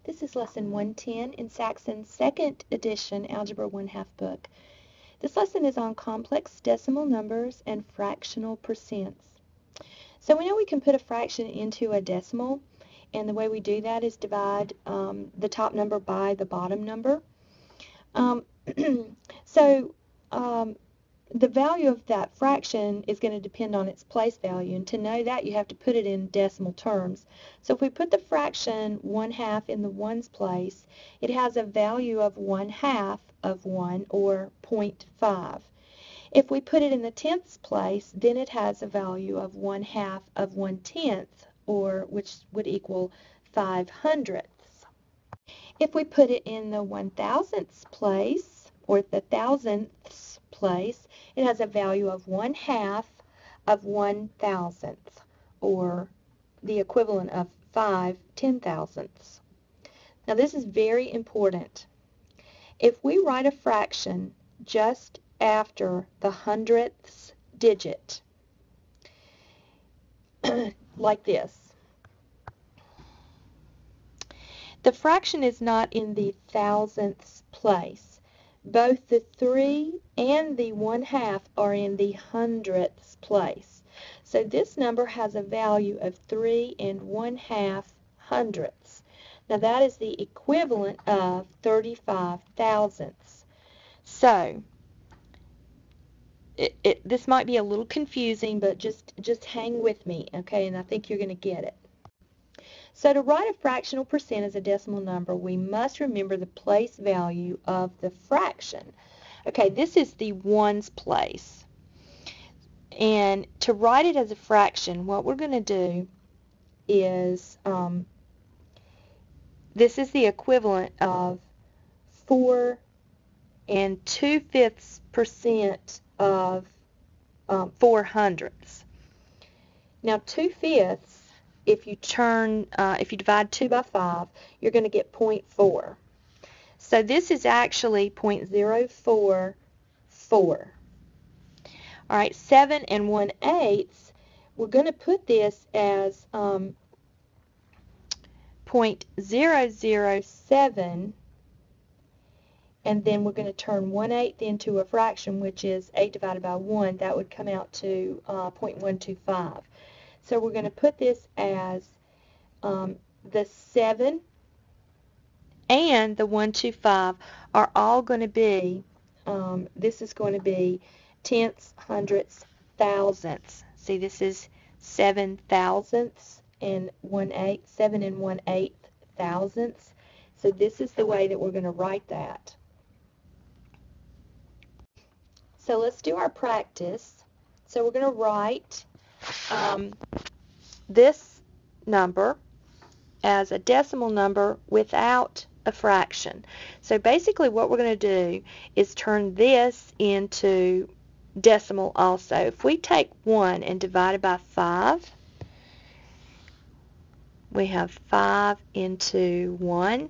This is Lesson 110 in Saxon's second edition Algebra 1/2 book. This lesson is on complex decimal numbers and fractional percents. So we know we can put a fraction into a decimal, and the way we do that is divide the top number by the bottom number. The value of that fraction is going to depend on its place value, and to know that you have to put it in decimal terms. So if we put the fraction 1/2 in the ones place, it has a value of 1/2 of 1, or 0.5. If we put it in the tenths place, then it has a value of 1/2 of 1/10, or which would equal 5/100. If we put it in the 1,000ths place, or the thousandths place, it has a value of 1/2 of 1,000th, or the equivalent of 5 10,000ths. Now this is very important. If we write a fraction just after the hundredths digit, like this, the fraction is not in the thousandths place. Both the 3 and the 1/2 are in the hundredths place. So this number has a value of 3 and 1/2 hundredths. Now that is the equivalent of 35 thousandths. So this might be a little confusing, but just hang with me, okay, and I think you're going to get it. So to write a fractional percent as a decimal number, we must remember the place value of the fraction. Okay, this is the ones place. And to write it as a fraction, what we're going to do is, this is the equivalent of 4 2/5% of 4/100ths. Now 2/5, if you divide 2 by 5, you're going to get 0.4. So this is actually 0.044. All right, 7 1/8, we're going to put this as 0.007, and then we're going to turn 1/8 into a fraction, which is 8 divided by 1. That would come out to 0.125. So we're going to put this as the 7 and the 125 are all going to be, this is going to be tenths, hundredths, thousandths. See, this is 7 thousandths and 1/8, 7 and 1/8 thousandths. So this is the way that we're going to write that. So let's do our practice. So we're going to write this number as a decimal number without a fraction. So basically what we're going to do is turn this into decimal also. If we take 1 and divide it by 5, we have 5 into 1,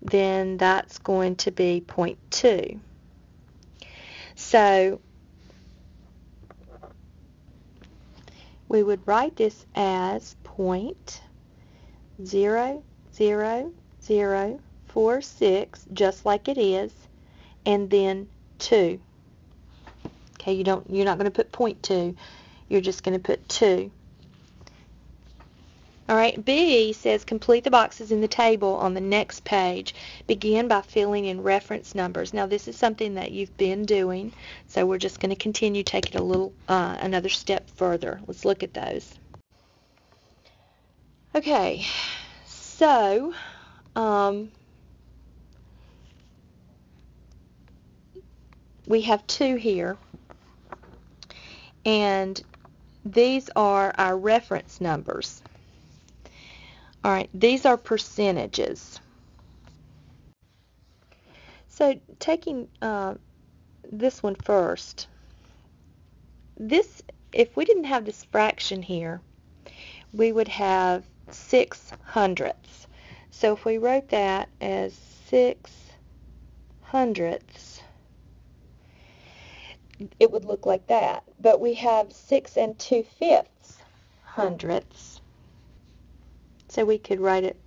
then that's going to be 0.2. So we would write this as 0.00046, just like it is, and then 2. Okay, you're not going to put 0.2, you're just going to put 2. All right, B says complete the boxes in the table on the next page. Begin by filling in reference numbers. Now this is something that you've been doing, so we're just going to continue, take it a little another step further. Let's look at those. Okay, so we have 2 here, and these are our reference numbers. All right, these are percentages. So taking this one first, this, if we didn't have this fraction here, we would have 6/100ths. So if we wrote that as 6/100ths, it would look like that. But we have 6 2/5 hundredths. So we could write it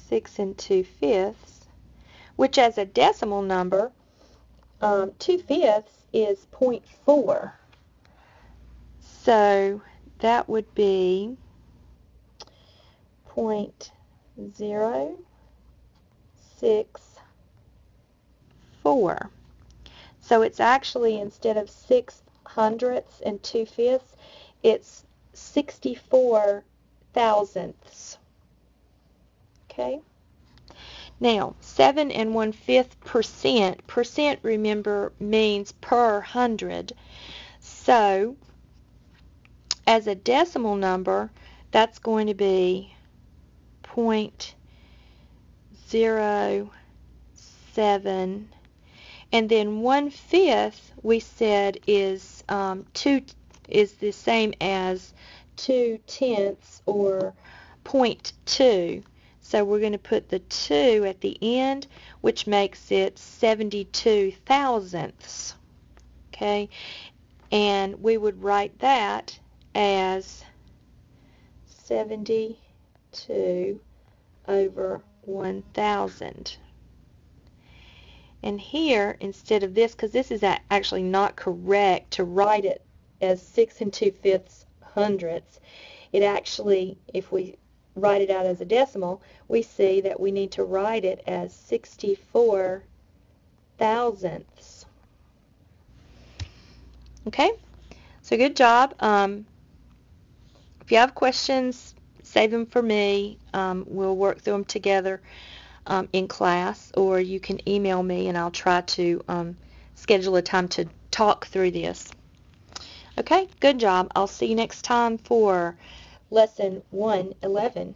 6 2/5, which as a decimal number, 2/5 is 0.4. So that would be 0.064. So it's actually, instead of 6/100 and 2/5, it's 64 thousandths. Okay? Now, 7 1/5%. Percent, remember, means per 100. So, as a decimal number, that's going to be 0.07. And then 1/5 we said is is the same as 2/10 or 0.2. So we're going to put the 2 at the end, which makes it 72 thousandths. Okay, and we would write that as 72 over 1,000. And here, instead of this, because this is actually not correct to write it as 6 2/5 hundredths, it actually, if we write it out as a decimal, we see that we need to write it as 64 thousandths. Okay, so good job. If you have questions, save them for me. We'll work through them together in class, or you can email me and I'll try to schedule a time to talk through this. Okay, good job. I'll see you next time for Lesson 111.